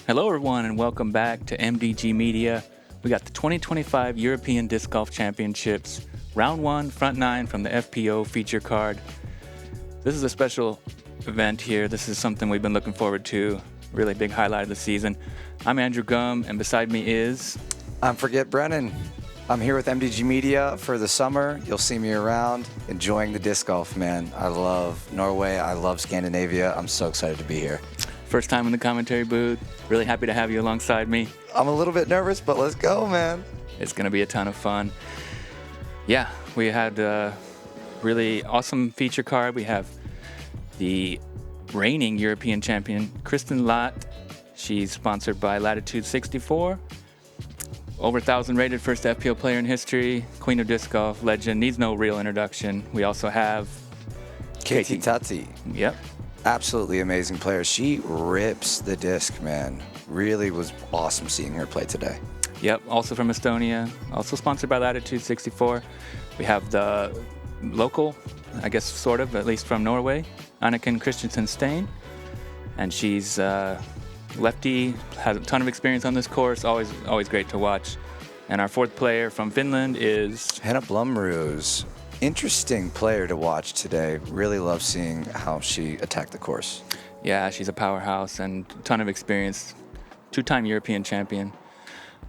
Hello, everyone, and welcome back to MDG Media. We got the 2025 European Disc Golf Championships, Round 1, Front 9 from the FPO feature card. This is a special event here. This is something we've been looking forward to, really big highlight of the season. I'm Andrew Gum, and beside me is... I'm Brennan. I'm here with MDG Media for the summer. You'll see me around, enjoying the disc golf, man. I love Norway. I love Scandinavia. I'm so excited to be here. First time in the commentary booth. Really happy to have you alongside me. I'm a little bit nervous, but let's go, man. It's going to be a ton of fun. Yeah, we had a really awesome feature card. We have the reigning European champion, Kristin Lätt. She's sponsored by Latitude 64. Over 1,000 rated first FPO player in history, queen of disc golf, legend, needs no real introduction. We also have Keiti. Yep. Absolutely amazing player. She rips the disc, man. Really was awesome seeing her play today. Yep, also from Estonia, also sponsored by Latitude 64. We have the local, I guess sort of, at least from Norway, Anniken Steen. And she's lefty, has a ton of experience on this course, always great to watch. And our fourth player from Finland is... Henna Blomroos. Interesting player to watch today. Really love seeing how she attacked the course. Yeah, she's a powerhouse and a ton of experience. Two-time European champion.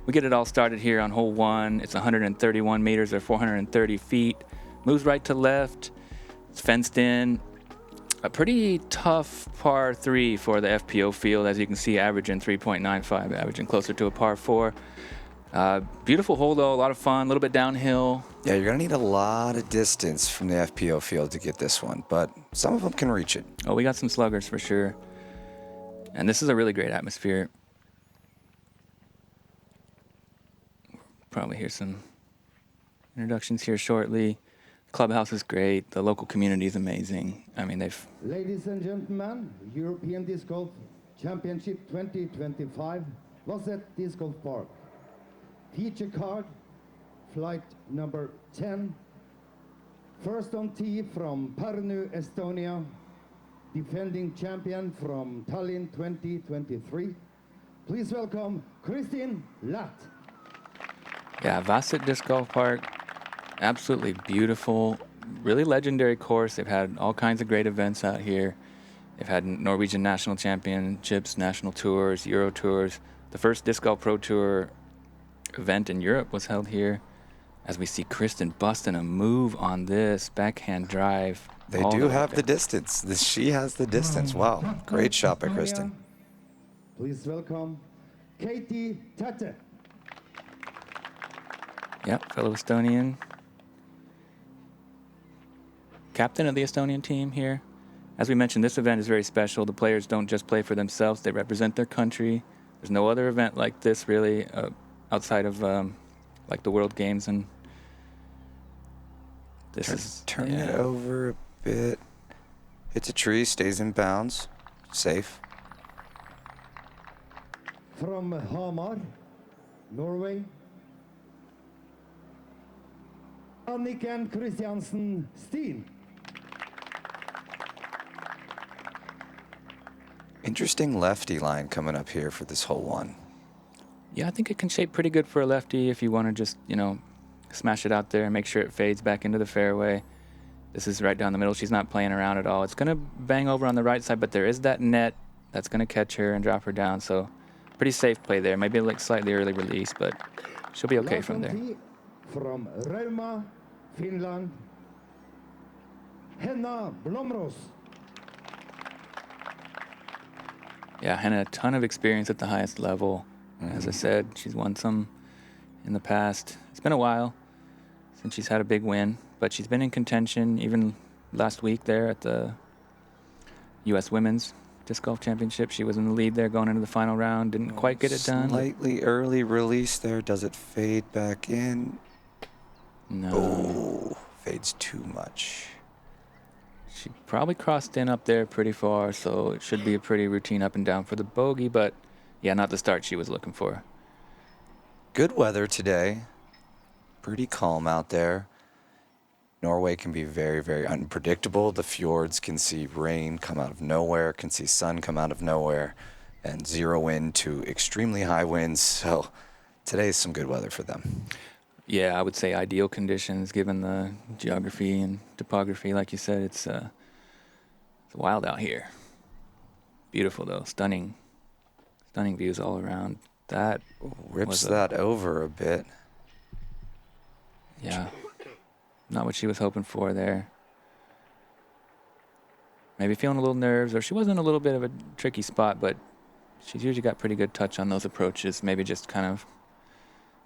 We get it all started here on hole 1. It's 131 meters or 430 feet. Moves right to left. It's fenced in. A pretty tough par 3 for the FPO field, as you can see, averaging 3.95, averaging closer to a par 4. Beautiful hole, though, a lot of fun, a little bit downhill. Yeah, you're going to need a lot of distance from the FPO field to get this one, but some of them can reach it. Oh, we got some sluggers for sure. And this is a really great atmosphere. Probably hear some introductions here shortly. Clubhouse is great. The local community is amazing. I mean, they've... Ladies and gentlemen, European Disc Golf Championship 2025, Vasset Disc Golf Park. Feature card, flight number 10. First on tee from Pärnu, Estonia. Defending champion from Tallinn 2023. Please welcome Kristin Lätt. Yeah, Vasset Disc Golf Park, absolutely beautiful, really legendary course. They've had all kinds of great events out here. They've had Norwegian national championships, national tours, Euro tours. The first Disc Golf Pro Tour event in Europe was held here. As we see Kristin busting a move on this backhand drive. They do have the distance. She has the distance. Wow, great shot by Kristin. Please welcome Keiti Tätte. Yep, fellow Estonian. Captain of the Estonian team here. As we mentioned, this event is very special. The players don't just play for themselves, they represent their country. There's no other event like this, really, outside of like the World Games. And this is... Turn it over a bit. Hits a tree, stays in bounds. Safe. From Hamar, Norway. Anniken Steen. Interesting lefty line coming up here for this hole 1. Yeah, I think it can shape pretty good for a lefty if you want to just, smash it out there and make sure it fades back into the fairway. This is right down the middle. She's not playing around at all. It's going to bang over on the right side, but there is that net that's going to catch her and drop her down. So pretty safe play there. Maybe like slightly early release, but she'll be okay from there. From Rauma, Finland, Henna Blomroos. Yeah, Henna, a ton of experience at the highest level. As I said, she's won some in the past. It's been a while since she's had a big win, but she's been in contention even last week there at the U.S. Women's Disc Golf Championship. She was in the lead there going into the final round. Didn't quite get it done. Slightly early release there. Does it fade back in? No. Oh, fades too much. She probably crossed in up there pretty far, so it should be a pretty routine up and down for the bogey, but yeah, not the start she was looking for. Good weather today. Pretty calm out there. Norway can be very, very unpredictable. The fjords can see rain come out of nowhere, can see sun come out of nowhere. and 0 wind to extremely high winds. So today's some good weather for them. Yeah, I would say ideal conditions given the geography and topography. Like you said, it's wild out here. Beautiful though, stunning views all around. That Rips that over a bit. Yeah, not what she was hoping for there. Maybe feeling a little nerves, or she was in a little bit of a tricky spot, but she's usually got pretty good touch on those approaches. Maybe just kind of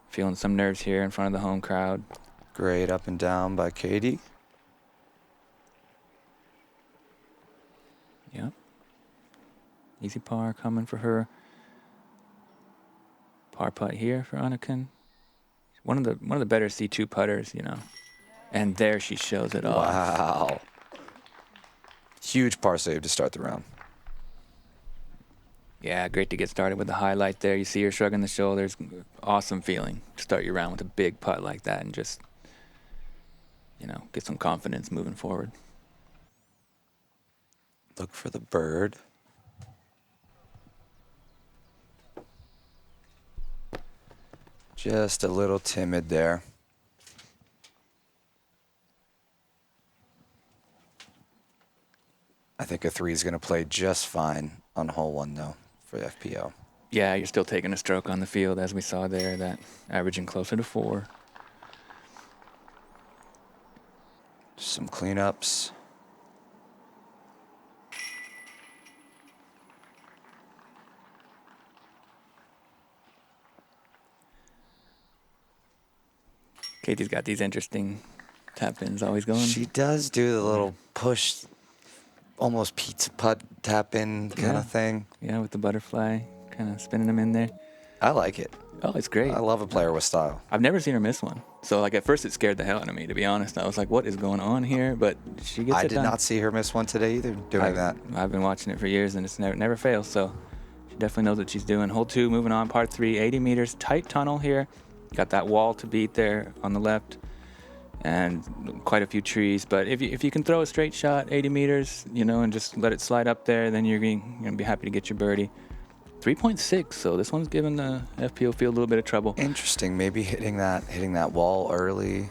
feeling some nerves here in front of the home crowd. Great up and down by Keiti. Yep. Easy par coming for her. Par putt here for Anniken. One of the better C2 putters, you know. And there she shows it off. Wow. Huge par save to start the round. Yeah, great to get started with the highlight there. You see her shrugging the shoulders. Awesome feeling to start your round with a big putt like that and just, you know, get some confidence moving forward. Look for the bird. Just a little timid there. I think a 3 is going to play just fine on hole 1, though, for the FPO. Yeah, you're still taking a stroke on the field, as we saw there, that averaging closer to 4. Some cleanups. Keiti's got these interesting tap-ins always going. She does do the little push, almost pizza putt tap-in kind of thing. Yeah, with the butterfly, kind of spinning them in there. I like it. Oh, it's great. I love a player with style. I've never seen her miss one. So, like, at first it scared the hell out of me, to be honest. I was like, what is going on here? But she gets it done. I did not see her miss one today either, doing that. I've been watching it for years, and it's never fails. So she definitely knows what she's doing. Hole 2, moving on, par 3, 80 meters, tight tunnel here. Got that wall to beat there on the left, and quite a few trees. But if you can throw a straight shot, 80 meters, you know, and just let it slide up there, then you're going to be happy to get your birdie. 3.6, so this one's giving the FPO field a little bit of trouble. Interesting, maybe hitting that wall early.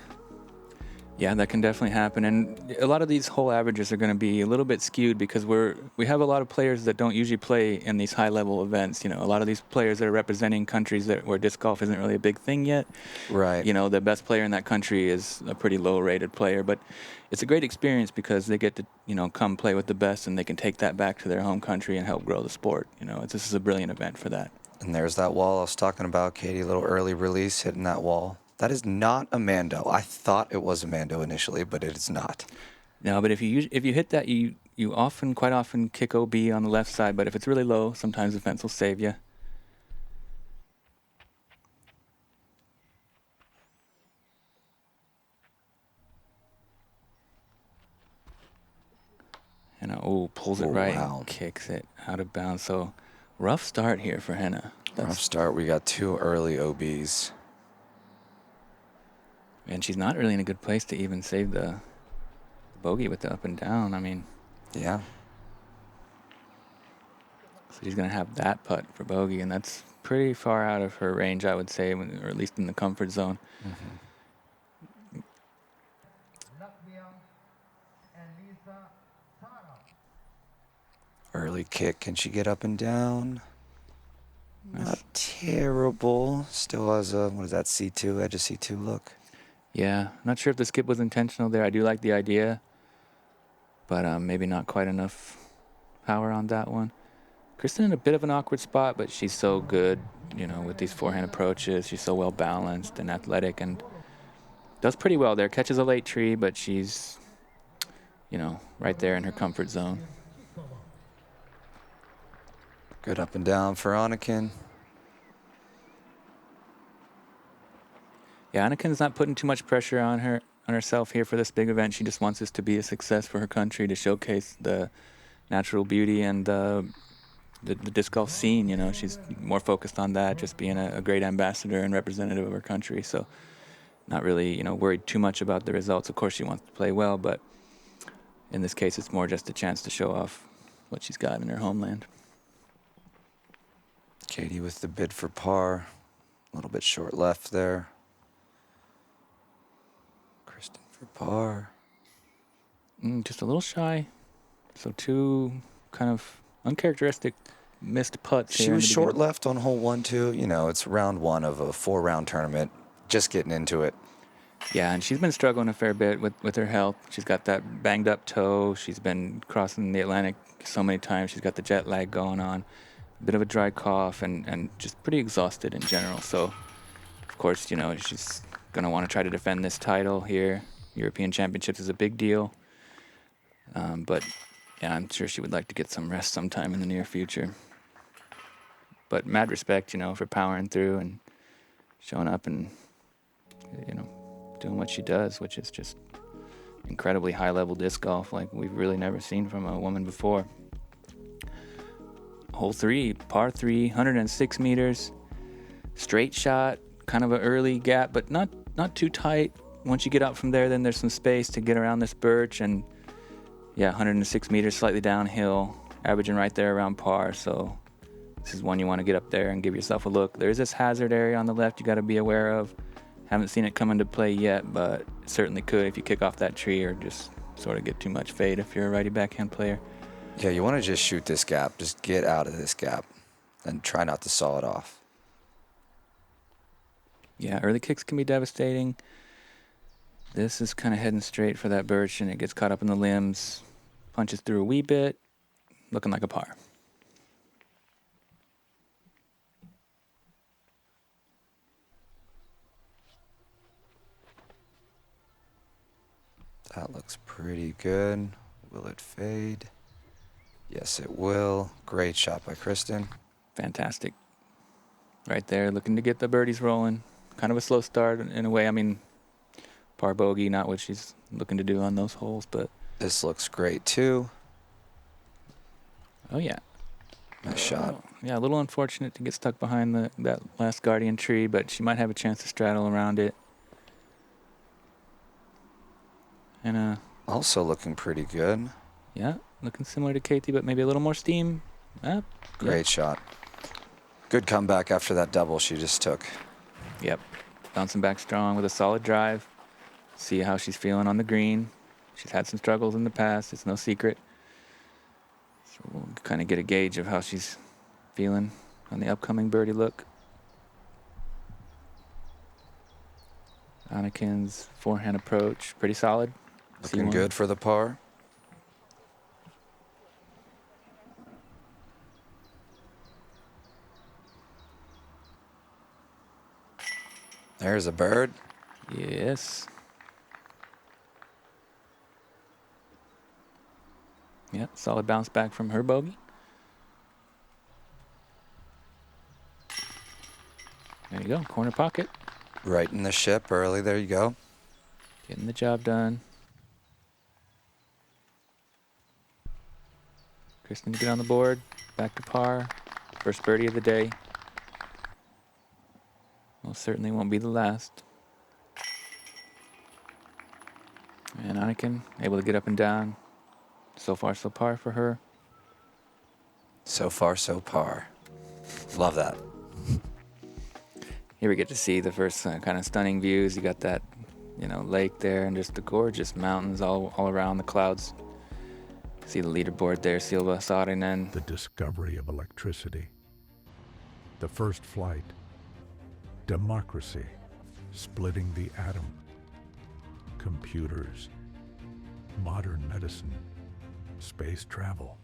Yeah, that can definitely happen, and a lot of these hole averages are going to be a little bit skewed because we have a lot of players that don't usually play in these high-level events. You know, a lot of these players that are representing countries where disc golf isn't really a big thing yet. Right. You know, the best player in that country is a pretty low-rated player, but it's a great experience because they get to, you know, come play with the best, and they can take that back to their home country and help grow the sport. You know, this is a brilliant event for that. And there's that wall I was talking about, Keiti, a little early release, hitting that wall. That is not a Mando. I thought it was a Mando initially, but it is not. No, but if you hit that, you quite often kick OB on the left side, but if it's really low, sometimes the fence will save you. Henna, pulls it right, wow. Kicks it out of bounds. So rough start here for Henna. Rough start. We got 2 early OBs. And she's not really in a good place to even save the bogey with the up and down. I mean, yeah. So she's going to have that putt for bogey, and that's pretty far out of her range, I would say, or at least in the comfort zone. Mm-hmm. Early kick. Can she get up and down? Not terrible. Still has a, what is that, C2, edge of C2 look. Yeah, not sure if the skip was intentional there. I do like the idea, but maybe not quite enough power on that one. Kristin in a bit of an awkward spot, but she's so good, you know, with these forehand approaches. She's so well balanced and athletic and does pretty well there. Catches a late tree, but she's, you know, right there in her comfort zone. Good up and down for Anniken. Yeah, Anniken's not putting too much pressure on herself here for this big event. She just wants this to be a success for her country, to showcase the natural beauty and the disc golf scene. You know, she's more focused on that, just being a great ambassador and representative of her country. So not really, you know, worried too much about the results. Of course, she wants to play well, but in this case, it's more just a chance to show off what she's got in her homeland. Keiti with the bid for par. A little bit short left there. Kristin for par. Just a little shy. So 2 kind of uncharacteristic missed putts She here in was the short beginning. left on hole 1, too. You know, it's round 1 of a 4-round tournament. Just getting into it. Yeah, and she's been struggling a fair bit with her health. She's got that banged up toe. She's been crossing the Atlantic so many times. She's got the jet lag going on. A bit of a dry cough and just pretty exhausted in general. So, of course, you know, she's going to want to try to defend this title here. European Championships is a big deal. But, yeah, I'm sure she would like to get some rest sometime in the near future. But mad respect, you know, for powering through and showing up and, you know, doing what she does, which is just incredibly high-level disc golf like we've really never seen from a woman before. Hole 3, par 3, 106 meters, straight shot, kind of an early gap, but not too tight. Once you get out from there, then there's some space to get around this birch, and yeah, 106 meters, slightly downhill, averaging right there around par. So this is one you want to get up there and give yourself a look. There's this hazard area on the left you got to be aware of. Haven't seen it come into play yet, but it certainly could if you kick off that tree or just sort of get too much fade if you're a righty backhand player. Yeah, you want to just shoot this gap. Just get out of this gap and try not to saw it off. Yeah, early kicks can be devastating. This is kind of heading straight for that birch, and it gets caught up in the limbs, punches through a wee bit, looking like a par. That looks pretty good. Will it fade? Yes, it will. Great shot by Kristin. Fantastic. Right there, looking to get the birdies rolling. Kind of a slow start in a way. I mean, par bogey, not what she's looking to do on those holes, but... This looks great, too. Oh, yeah. Nice shot. Yeah, a little unfortunate to get stuck behind that last guardian tree, but she might have a chance to straddle around it. And, Also looking pretty good. yeah, looking similar to Keiti, but maybe a little more steam. Great shot. Good comeback after that double she just took. Yep. Bouncing back strong with a solid drive. See how she's feeling on the green. She's had some struggles in the past. It's no secret. So we'll kind of get a gauge of how she's feeling on the upcoming birdie look. Anniken's forehand approach, pretty solid. Looking C1. good for the par. There's a bird. Yes. Yep, solid bounce back from her bogey. There you go, corner pocket. Right in the ship early. There you go. Getting the job done. Kristin to get on the board. Back to par. First birdie of the day. Most certainly won't be the last. And Anniken able to get up and down. So far, so par for her. So far, so par. Love that. Here we get to see the first kind of stunning views. You got that, you know, lake there and just the gorgeous mountains all around the clouds. See the leaderboard there, Sula Saarinen. The discovery of electricity, the first flight, democracy, splitting the atom, computers, modern medicine, space travel,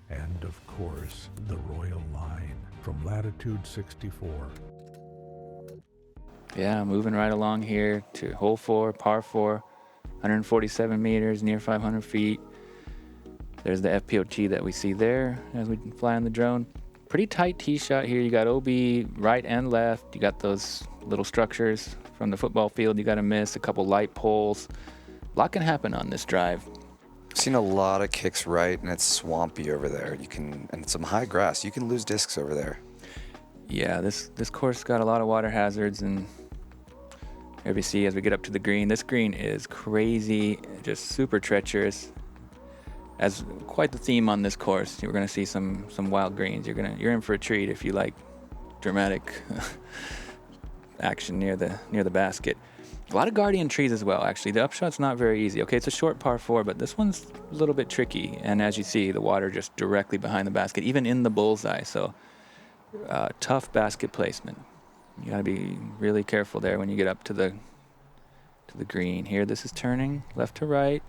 and of course, the royal line from latitude 64. Yeah, moving right along here to hole 4, par 4, 147 meters, near 500 feet. There's the FPO tee that we see there as we fly on the drone. Pretty tight tee shot here. You got OB right and left. You got those little structures from the football field you got to miss, a couple light poles. A lot can happen on this drive. Seen a lot of kicks right, and it's swampy over there. And some high grass. You can lose discs over there. Yeah, this course got a lot of water hazards, and as we see as we get up to the green, this green is crazy, just super treacherous. As quite the theme on this course, you're going to see some wild greens. You're in for a treat if you like dramatic action near the basket. A lot of guardian trees as well, actually. The upshot's not very easy. Okay, it's a short par 4, but this one's a little bit tricky. And as you see, the water just directly behind the basket, even in the bullseye. So tough basket placement. You got to be really careful there when you get up to the green. Here, this is turning left to right.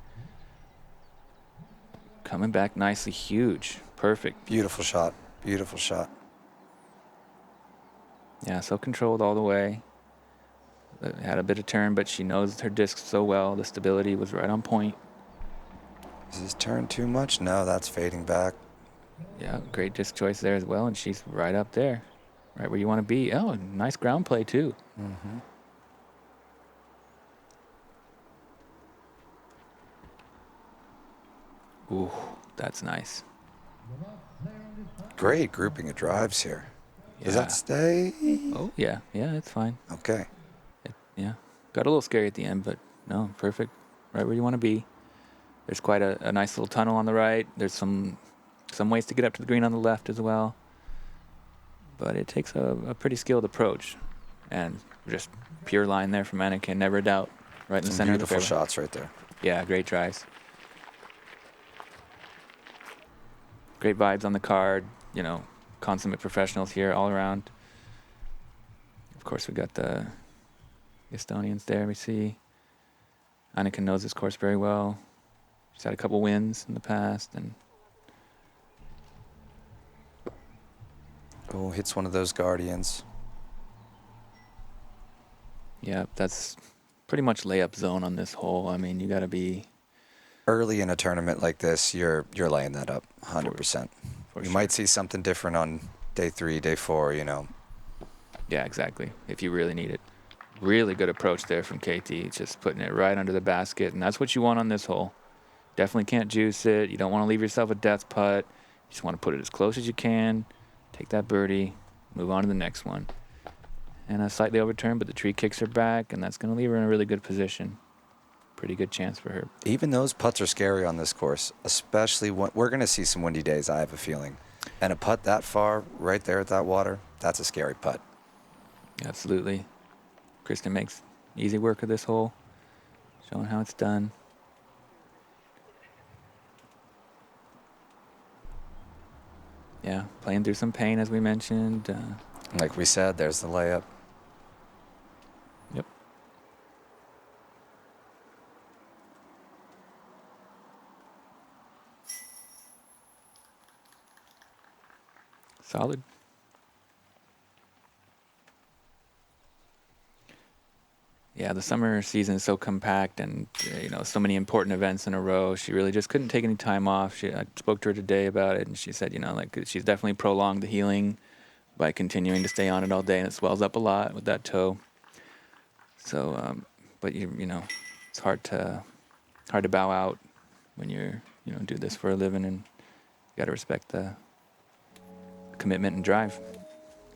Coming back nicely, huge, perfect. Beautiful shot, beautiful shot. Yeah, so controlled all the way. Had a bit of turn, but she knows her disc so well. The stability was right on point. Is this turn too much? No, that's fading back. Yeah, great disc choice there as well, and she's right up there, right where you want to be. Oh, nice ground play too. Mm-hmm. Ooh, that's nice. Great grouping of drives here. Yeah. Does that stay? Oh, yeah, it's fine. Okay. Yeah, got a little scary at the end, but no, perfect. Right where you want to be. There's quite a nice little tunnel on the right. There's some ways to get up to the green on the left as well. But it takes a pretty skilled approach. And just pure line there from Anniken, never a doubt. Right in the center of the beautiful fairway. shots right there. Yeah, great drives. Great vibes on the card. You know, consummate professionals here all around. Of course, we got the Estonians there, we see. Anniken knows this course very well. She's had a couple wins in the past. And Oh, hits one of those guardians. yeah, that's pretty much layup zone on this hole. I mean, you got to be... Early in a tournament like this, you're laying that up 100%. You might see something different on day 3, day 4, you know. Yeah, exactly, if you really need it. Really good approach there from Keiti, just putting it right under the basket, and that's what you want on this hole. Definitely can't juice it. You don't want to leave yourself a death putt. You just want to put it as close as you can, take that birdie, move on to the next one. And a slightly overturned, but the tree kicks her back, and that's going to leave her in a really good position. Pretty good chance for her. Even those putts are scary on this course, especially when we're going to see some windy days, I have a feeling. And a putt that far, right there at that water, that's a scary putt. Absolutely. Kristin makes easy work of this hole, showing how it's done. Yeah, playing through some pain, as we mentioned. Like we said, there's the layup. Yep. Solid. Yeah, the summer season is so compact, and you know, so many important events in a row. She really just couldn't take any time off. I spoke to her today about it, and she said, you know, like she's definitely prolonged the healing by continuing to stay on it all day, and it swells up a lot with that toe. So, but you know, it's hard to bow out when you're do this for a living, and you got to respect the commitment and drive.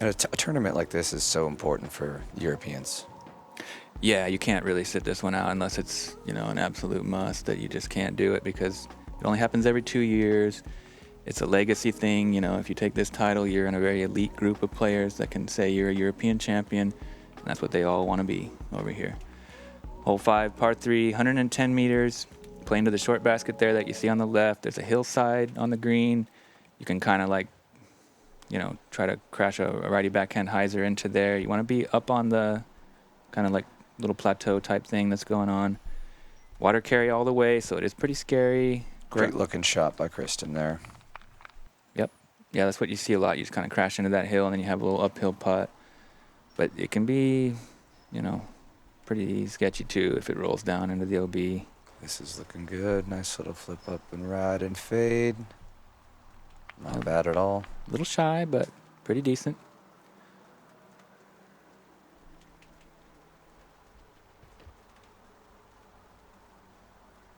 And a tournament like this is so important for Europeans. Yeah, you can't really sit this one out unless it's, an absolute must that you just can't do it, because it only happens every 2 years. It's a legacy thing. If you take this title, you're in a very elite group of players that can say you're a European champion, and that's what they all want to be over here. Hole 5, par 3, 110 meters, playing to the short basket there that you see on the left. There's a hillside on the green. You can kind of try to crash a righty backhand hyzer into there. You want to be up on the kind of like little plateau type thing that's going on. Water carry all the way, so it is pretty scary. Great looking shot by Kristin there. Yep. Yeah, that's what you see a lot. You just kind of crash into that hill, and then you have a little uphill putt. But it can be, pretty sketchy too if it rolls down into the OB. This is looking good. Nice little flip up and ride and fade. Not bad at all. A little shy, but pretty decent.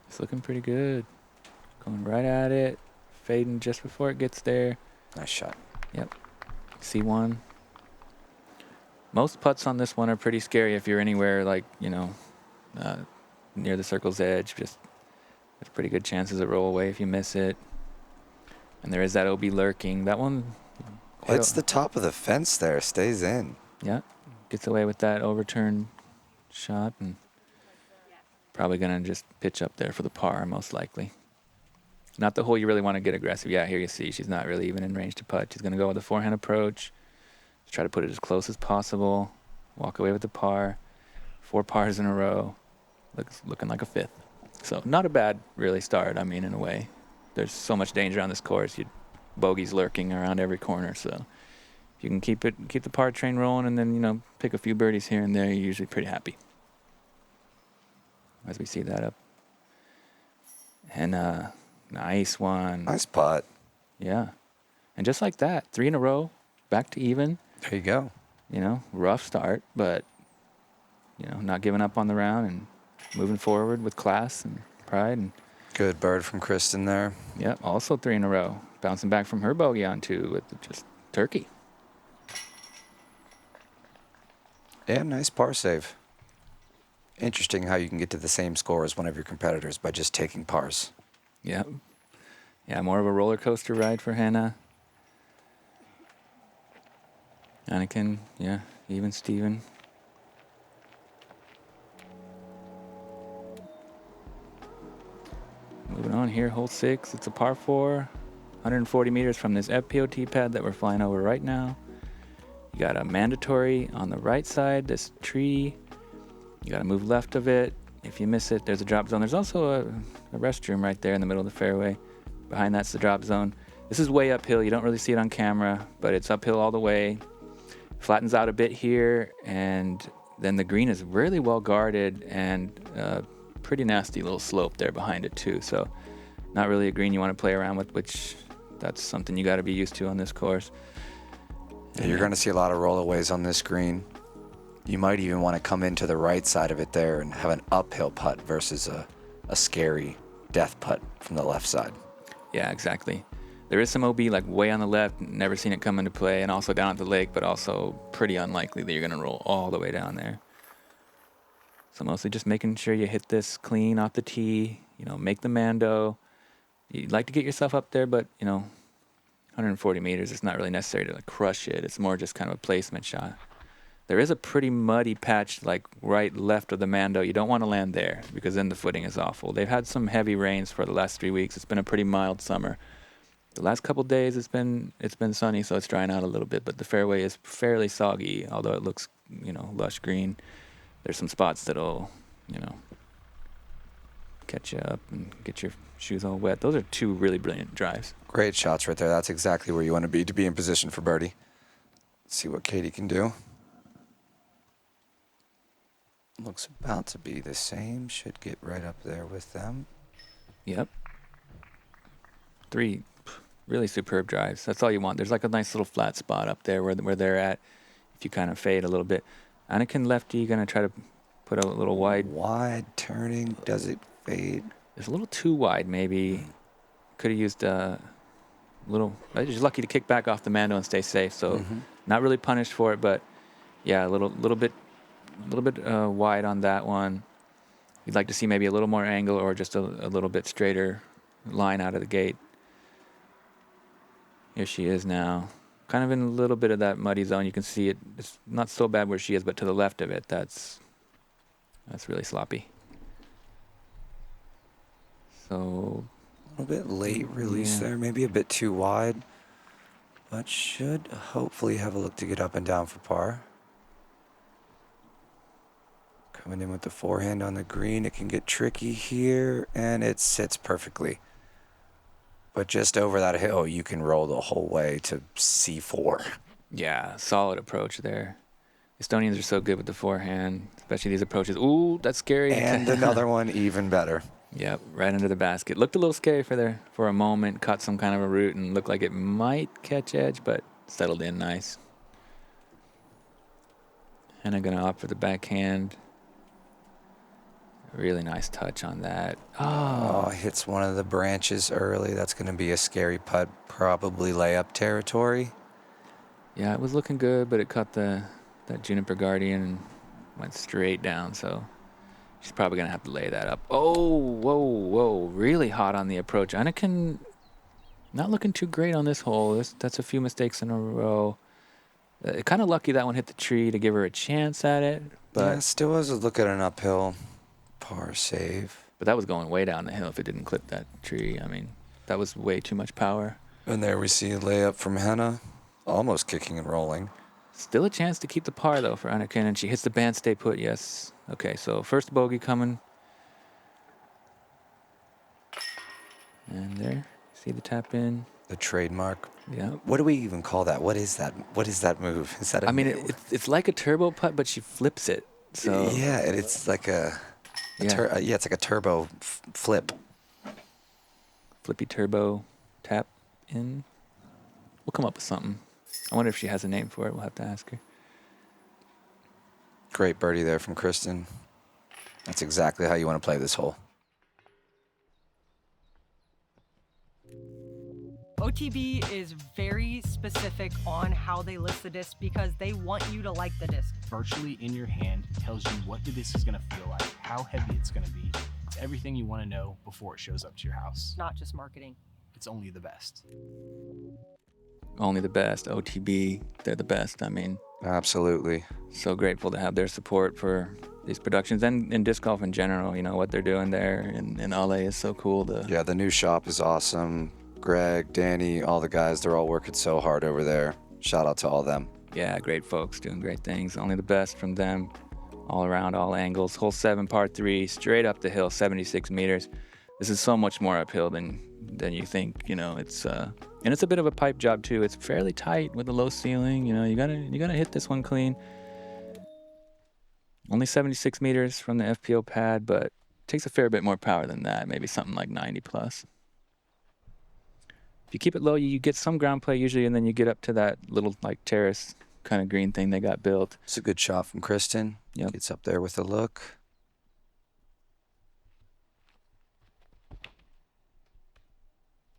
It's looking pretty good. Going right at it. Fading just before it gets there. Nice shot. Yep. C1. Most putts on this one are pretty scary if you're anywhere near the circle's edge. Just there's pretty good chances it roll away if you miss it. And there is that OB lurking. That one, Hits the top of the fence there, stays in. Yeah, gets away with that overturn shot, and probably going to just pitch up there for the par, most likely. Not the hole you really want to get aggressive. Yeah, here you see she's not really even in range to putt. She's going to go with a forehand approach. Just try to put it as close as possible. Walk away with the par. 4 pars in a row. Looking like a 5th. So not a bad, really, start, I mean, in a way. There's so much danger on this course. Bogeys lurking around every corner, so if you can keep the par train rolling and then, you know, pick a few birdies here and there, you're usually pretty happy. As we see that up. Henna, nice one. Nice putt. Yeah. And just like that, 3 in a row, back to even. There you go. You know, rough start, but, you know, not giving up on the round and moving forward with class and pride. And good bird from Kristin there. Yep, also 3 in a row. Bouncing back from her bogey on 2 with just turkey. Yeah, nice par save. Interesting how you can get to the same score as one of your competitors by just taking pars. Yep. Yeah, more of a roller coaster ride for Henna. Anniken, yeah, even Steven. Moving on here, hole 6. It's a par 4, 140 meters from this FPO tee pad that we're flying over right now. You got a mandatory on the right side, this tree. You got to move left of it. If you miss it, there's a drop zone. There's also a restroom right there in the middle of the fairway. Behind that's the drop zone. This is way uphill. You don't really see it on camera, but it's uphill all the way. Flattens out a bit here, and then the green is really well guarded and pretty nasty little slope there behind it too. So not really a green you want to play around with, which that's something you got to be used to on this course. Yeah, you're going to see a lot of rollaways on this green. You might even want to come into the right side of it there and have an uphill putt versus a scary death putt from the left side. Yeah, exactly. There is some OB like way on the left, never seen it come into play, and also down at the lake, but also pretty unlikely that you're going to roll all the way down there. So mostly just making sure you hit this clean off the tee, you know, make the mando. You'd like to get yourself up there, but, you know, 140 meters, it's not really necessary to like crush it. It's more just kind of a placement shot. There is a pretty muddy patch like right left of the mando. You don't want to land there because then the footing is awful. They've had some heavy rains for the last 3 weeks. It's been a pretty mild summer. The last couple days it's been sunny, so it's drying out a little bit, but the fairway is fairly soggy, although it looks, you know, lush green. There's some spots that'll, you know, catch you up and get your shoes all wet. Those are 2 really brilliant drives. Great shots right there. That's exactly where you want to be in position for birdie. Let's see what Keiti can do. Looks about to be the same. Should get right up there with them. Yep. 3 really superb drives. That's all you want. There's like a nice little flat spot up there where they're at. If you kind of fade a little bit. Anniken lefty, going to try to put a little wide. Wide turning. Does it fade? It's a little too wide, maybe. Could have used a little. I was just lucky to kick back off the mando and stay safe. So not really punished for it, but yeah, a little bit wide on that one. You'd like to see maybe a little more angle or just a little bit straighter line out of the gate. Here she is now. Kind of in a little bit of that muddy zone. You can see it. It's not so bad where she is, but to the left of it, that's really sloppy. So a little bit late release there, maybe a bit too wide, but should hopefully have a look to get up and down for par. Coming in with the forehand on the green, it can get tricky here, and it sits perfectly. But just over that hill, you can roll the whole way to C4. Yeah, solid approach there. Estonians are so good with the forehand, especially these approaches. Ooh, that's scary. And another one even better. Yep, right under the basket. Looked a little scary for a moment. Caught some kind of a root and looked like it might catch edge, but settled in nice. Henna gonna opt for the backhand. Really nice touch on that. Oh, hits one of the branches early. That's going to be a scary putt, probably layup territory. Yeah, it was looking good, but it caught that Juniper Guardian and went straight down, so she's probably going to have to lay that up. Oh, whoa. Really hot on the approach. Anniken Not looking too great on this hole. That's a few mistakes in a row. Kind of lucky that one hit the tree to give her a chance at it. But Yeah, still has a look at an uphill par save. But that was going way down the hill if it didn't clip that tree. I mean, that was way too much power. And there we see a layup from Henna, almost kicking and rolling. Still a chance to keep the par, though, for Anniken, and she hits the band stay put, yes. Okay, so first bogey coming. And there, see the tap in. The trademark. Yeah. What do we even call that? What is that? What is that move? Is that? I mean, it's like a turbo putt, but she flips it. So yeah, and it's like it's like a turbo flip. Flippy turbo tap in. We'll come up with something. I wonder if she has a name for it. We'll have to ask her. Great birdie there from Kristin. That's exactly how you want to play this hole. OTB is very specific on how they list the disc because they want you to like the disc. Virtually in your hand tells you what the disc is going to feel like, how heavy it's going to be. It's everything you want to know before it shows up to your house. Not just marketing. It's only the best. Only the best. OTB, they're the best. I mean, absolutely. So grateful to have their support for these productions and in disc golf in general. You know, what they're doing there in LA is so cool. Yeah, the new shop is awesome. Greg, Danny, all the guys, they're all working so hard over there. Shout out to all of them. Yeah, great folks doing great things. Only the best from them all around, all angles. Hole 7, par 3, straight up the hill, 76 meters. This is so much more uphill than you think. You know, it's and it's a bit of a pipe job too. It's fairly tight with a low ceiling. You know, you gotta hit this one clean. Only 76 meters from the FPO pad, but it takes a fair bit more power than that. Maybe something like 90 plus. If you keep it low, you get some ground play usually, and then you get up to that little like terrace kind of green thing they got built. It's a good shot from Kristin. Yep. Gets up there with a look.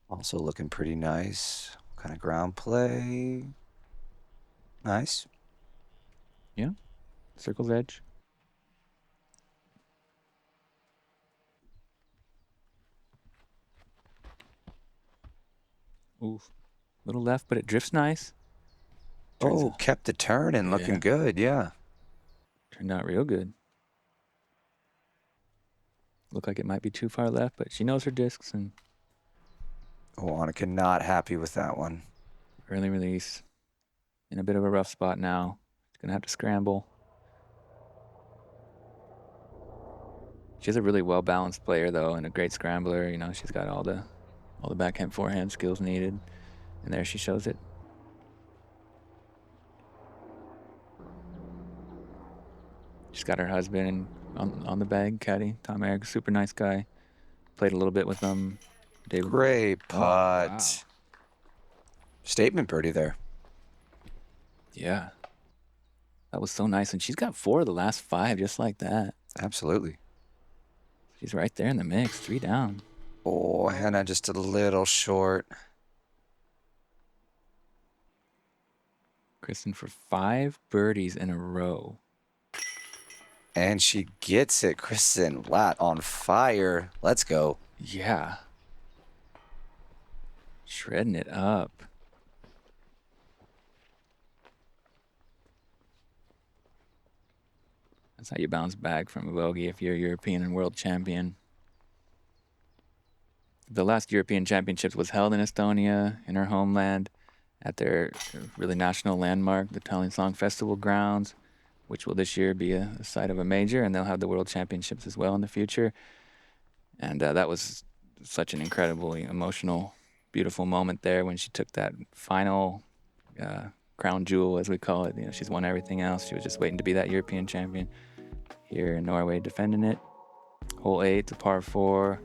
Also looking pretty nice. Kind of ground play. Nice. Yeah. Circle's edge. Oof. Little left, but it drifts nice. Kept the turn and looking good, yeah. Turned out real good. Looked like it might be too far left, but she knows her discs and... Anniken not happy with that one. Early release. In a bit of a rough spot now. She's going to have to scramble. She's a really well-balanced player, though, and a great scrambler. You know, she's got all the backhand, forehand skills needed. And there she shows it. She's got her husband on the bag, caddy, Tom Eric, super nice guy. Played a little bit with them. David. Great putt. Wow. Statement birdie there. Yeah. That was so nice. And she's got 4 of the last 5 just like that. Absolutely. She's right there in the mix, 3 down. Oh, Henna just a little short. Kristin for 5 birdies in a row. And she gets it. Kristin, lat on fire. Let's go. Yeah. Shredding it up. That's how you bounce back from a bogey if you're European and world champion. The last European Championships was held in Estonia, in her homeland, at their really national landmark, the Tallinn Song Festival grounds, which will this year be a site of a major, and they'll have the World Championships as well in the future. And that was such an incredibly emotional, beautiful moment there when she took that final crown jewel, as we call it. You know, she's won everything else. She was just waiting to be that European champion here in Norway, defending it. Hole 8, it's a par 4,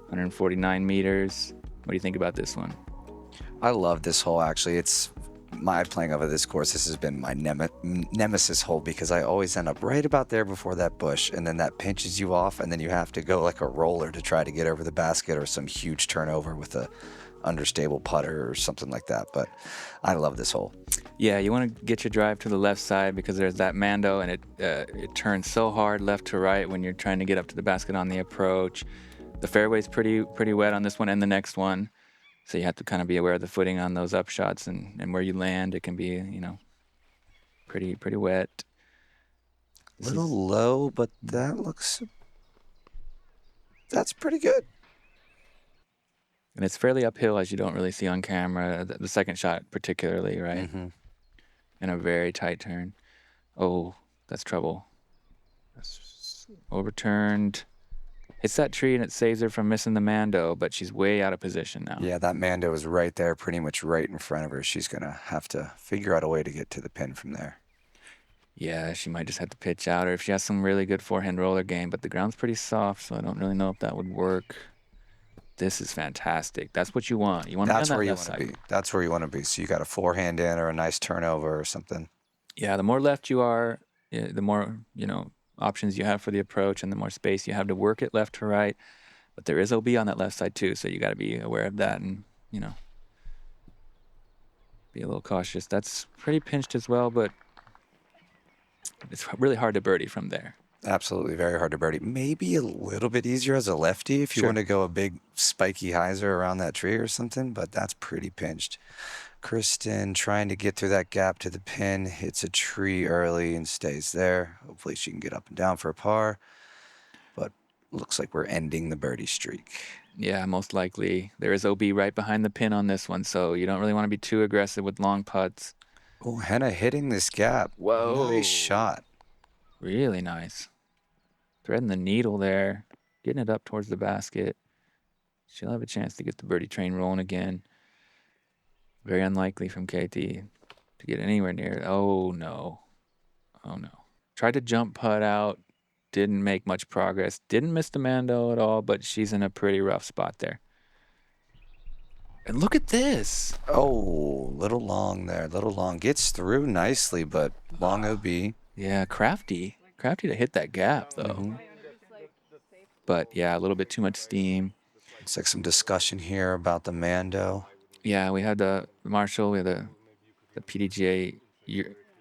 149 meters. What do you think about this one? I love this hole, actually. It's my playing of this course. This has been my nemesis hole because I always end up right about there before that bush, and then that pinches you off, and then you have to go like a roller to try to get over the basket or some huge turnover with a understable putter or something like that. But I love this hole. Yeah, you want to get your drive to the left side because there's that Mando, and it turns so hard left to right when you're trying to get up to the basket on the approach. The fairway's pretty wet on this one and the next one. So you have to kind of be aware of the footing on those up shots and where you land. It can be, you know, pretty wet. A little low, but that's pretty good. And it's fairly uphill, as you don't really see on camera. The second shot particularly, right? Mm-hmm. And a very tight turn. Oh, that's trouble. That's overturned. Hits that tree and it saves her from missing the Mando, but she's way out of position now. Yeah, that Mando is right there, pretty much right in front of her. She's going to have to figure out a way to get to the pin from there. Yeah, she might just have to pitch out, or if she has some really good forehand roller game, but the ground's pretty soft, so I don't really know if that would work. This is fantastic. That's what you want. You want to be on that left side. That's where you want to be. So you got a forehand in or a nice turnover or something. Yeah, the more left you are, the more, you know, options you have for the approach and the more space you have to work it left to right. But there is OB on that left side too, so you got to be aware of that and, you know, be a little cautious. That's pretty pinched as well, but it's really hard to birdie from there. Absolutely, very hard to birdie. Maybe a little bit easier as a lefty if you want to go a big spiky hyzer around that tree or something, but that's pretty pinched. Kristin trying to get through that gap to the pin, hits a tree early and stays there. Hopefully she can get up and down for a par, but looks like we're ending the birdie streak. Yeah, most likely. There is OB right behind the pin on this one, so you don't really want to be too aggressive with long putts. Oh, Henna hitting this gap. Whoa. Nice shot. Really nice. Threading the needle there, getting it up towards the basket. She'll have a chance to get the birdie train rolling again. Very unlikely from Keiti to get anywhere near. Oh, no. Oh, no. Tried to jump putt out. Didn't make much progress. Didn't miss the Mando at all, but she's in a pretty rough spot there. And look at this. Oh, little long there. Little long. Gets through nicely, but long OB. Yeah, crafty. Crafty to hit that gap, though. Mm-hmm. But, yeah, a little bit too much steam. It's like some discussion here about the Mando. Yeah, we had the Marshall, we had the PDGA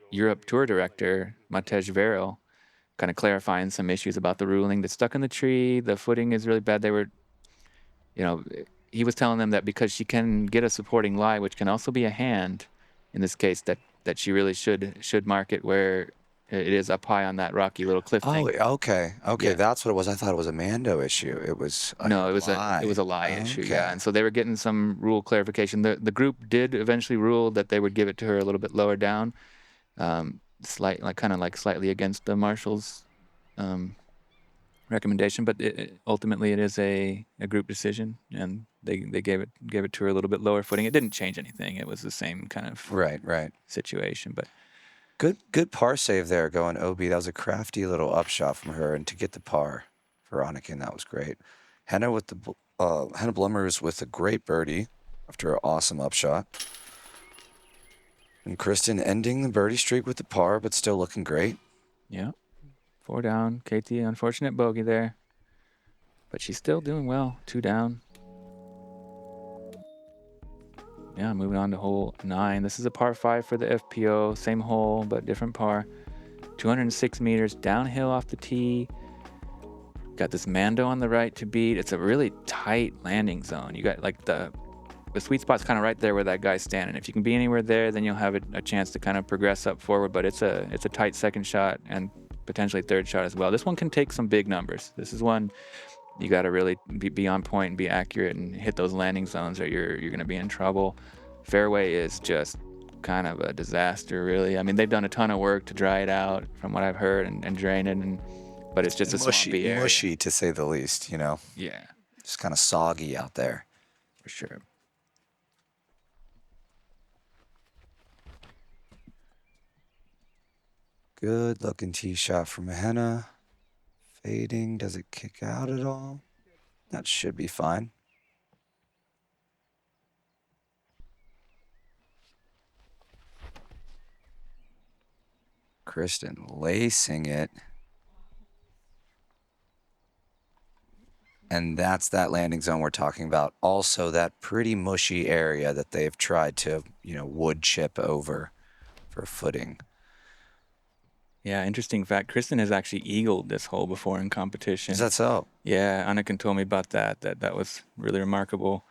Europe Tour Director, Matej Veril, kind of clarifying some issues about the ruling. That's stuck in the tree. The footing is really bad. They were, you know, he was telling them that because she can get a supporting lie, which can also be a hand, in this case, that she really should mark it where it is up high on that rocky little cliff thing. Oh, okay. Yeah. That's what it was. I thought it was a Mando issue. It was a No, it was lie. a lie issue. Okay. Yeah, and so they were getting some rule clarification. The group did eventually rule that they would give it to her a little bit lower down, slightly against the Marshall's recommendation. But ultimately, it is a group decision, and they gave it to her a little bit lower footing. It didn't change anything. It was the same kind of right situation, but. Good par save there going OB. That was a crafty little upshot from her, and to get the par for Anniken, that was great. Henna Henna Blomroos with a great birdie after an awesome upshot. And Kristin ending the birdie streak with the par, but still looking great. Yeah, 4 down. Keiti, unfortunate bogey there, but she's still doing well. 2 down. Yeah, moving on to hole 9. This is a par 5 for the FPO. Same hole, but different par. 206 meters downhill off the tee. Got this Mando on the right to beat. It's a really tight landing zone. You got like the sweet spot's kind of right there where that guy's standing. If you can be anywhere there, then you'll have a chance to kind of progress up forward. But it's a tight second shot and potentially third shot as well. This one can take some big numbers. This is one you got to really be on point and be accurate and hit those landing zones, or you're going to be in trouble. Fairway is just kind of a disaster, really. I mean, they've done a ton of work to dry it out, from what I've heard, and drain it, but it's just a swampy area. Mushy, to say the least, you know. Yeah, Just kind of soggy out there. for sure. Good looking tee shot from Henna. Fading. Does it kick out at all? That should be fine. Kristin lacing it. And that's that landing zone we're talking about. Also, that pretty mushy area that they've tried to, wood chip over for footing. Yeah, interesting fact. Kristin has actually eagled this hole before in competition. Is that so? Yeah, Anniken told me about that. That was really remarkable.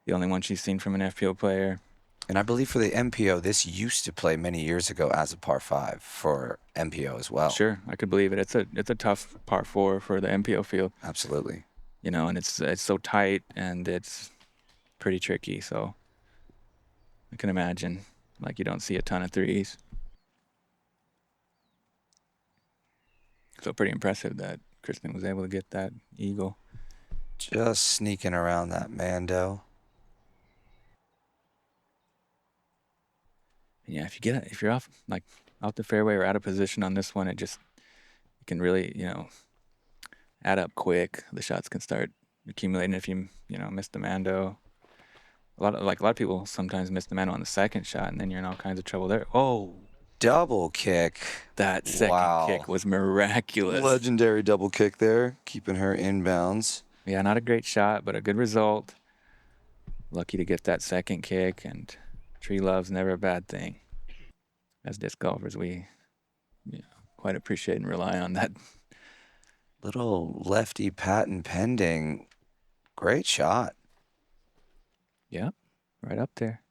the only one she's seen from an FPO player. And I believe for the MPO, this used to play many years ago as a par 5 for MPO as well. Sure, I could believe it. It's a tough par 4 for the MPO field. Absolutely. You know, and it's so tight and it's pretty tricky. So I can imagine, like, you don't see a ton of threes. So pretty impressive that Kristin was able to get that eagle. Just sneaking around that Mando. Yeah, if you're off the fairway or out of position on this one, it can really, you know, add up quick. The shots can start accumulating if you miss the Mando. A lot of people sometimes miss the Mando on the second shot, and then you're in all kinds of trouble there. Oh, Double kick. that second kick was miraculous. Legendary double kick there, keeping her inbounds. Yeah, not a great shot, but a good result. Lucky to get that second kick, and tree love's never a bad thing. As disc golfers, we quite appreciate and rely on that. Little lefty patent pending. Great shot. Yep, right up there.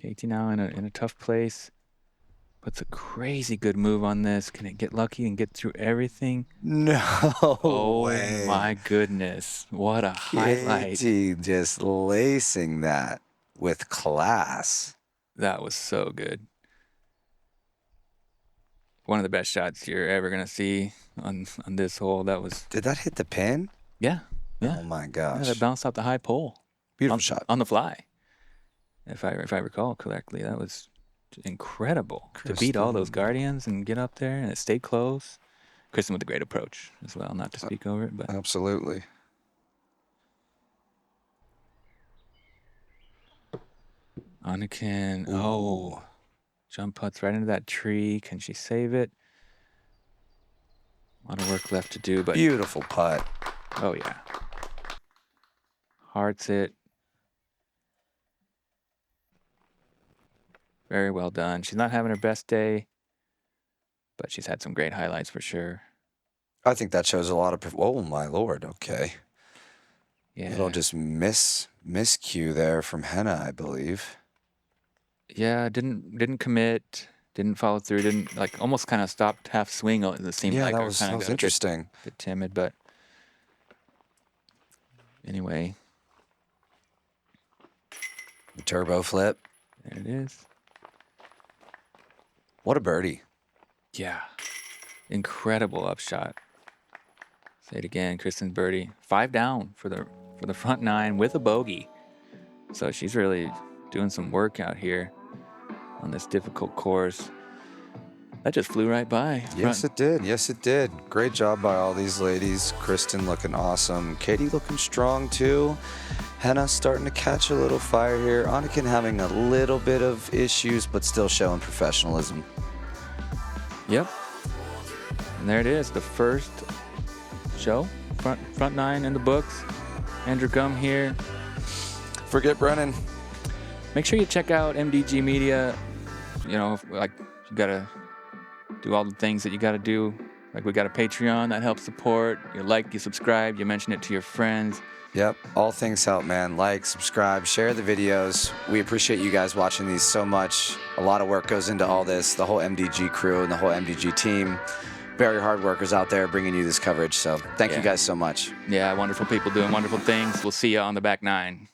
Keiti now in a tough place. Puts a crazy good move on this. Can it get lucky and get through everything? No way. Oh my goodness. What a highlight. Keiti just lacing that with class. That was so good. One of the best shots you're ever going to see on this hole. That was... Did that hit the pin? Yeah. Yeah. Oh my Yeah, gosh. that bounced off the high pole. Beautiful shot. On the fly. If I recall correctly, that was incredible. To beat all those Guardians and get up there, and it stayed close. Kristin with a great approach as well, not to speak over it, but... Absolutely. Anniken, oh, jump putts right into that tree. Can she save it? A lot of work left to do, but... Beautiful putt. Oh, yeah. Hearts it. Very well done. She's not having her best day, but she's had some great highlights for sure. I think that shows a lot of... Oh, my Lord. Okay. Yeah. Little just miscue there from Henna, I believe. Yeah, didn't commit, didn't follow through, didn't, like, almost kind of stopped half swing. It seemed like that was interesting. A bit timid, but anyway. The turbo flip. There it is. What a birdie. Yeah. Incredible upshot. Say it again, Kristin's birdie. 5 down for the front 9 with a bogey. So she's really doing some work out here on this difficult course. That just flew right by. Yes, it did. Yes, it did. Great job by all these ladies. Kristin looking awesome. Keiti looking strong, too. Henna starting to catch a little fire here. Anniken having a little bit of issues, but still showing professionalism. Yep. And there it is, the first show. Front 9 in the books. Andrew Gum here. Forget Brennan. Make sure you check out MDG Media. You know, like, you gotta do all the things that you gotta do. Like, we got a Patreon that helps support. You like, you subscribe, you mention it to your friends. Yep, all things help, man. Like, subscribe, share the videos. We appreciate you guys watching these so much. A lot of work goes into all this. The whole MDG crew and the whole MDG team. Very hard workers out there bringing you this coverage. So thank you guys so much. Yeah, wonderful people doing wonderful things. We'll see you on the back 9.